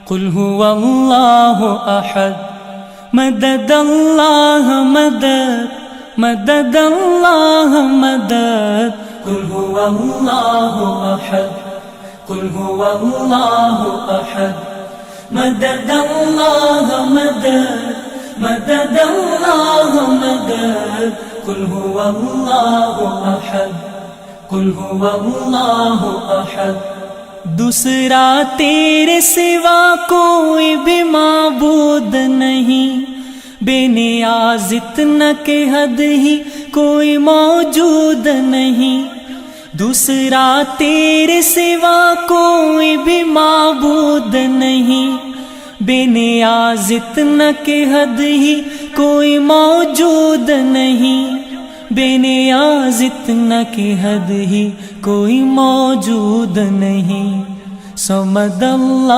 कुल हुवल्लाहु अहद मदद अल्लाह मदद मदद अल्लाह मदद कुल हुवल्लाहु अहद कुल हुवल्लाहु अहद मदद अल्लाह मदद मदद अल्लाह मदद कुल हुवल्लाहु अहद कुल हुवल्लाहु अहद। दूसरा तेरे सिवा कोई भी माबूद नहीं, बेनियाज इतना के हद ही कोई मौजूद नहीं। दूसरा तेरे सिवा कोई भी माबूद नहीं, बेनियाज इतना के हद ही कोई मौजूद नहीं। बेनियाज इतना के हद ही कोई मौजूद नहीं। समद अल्लाह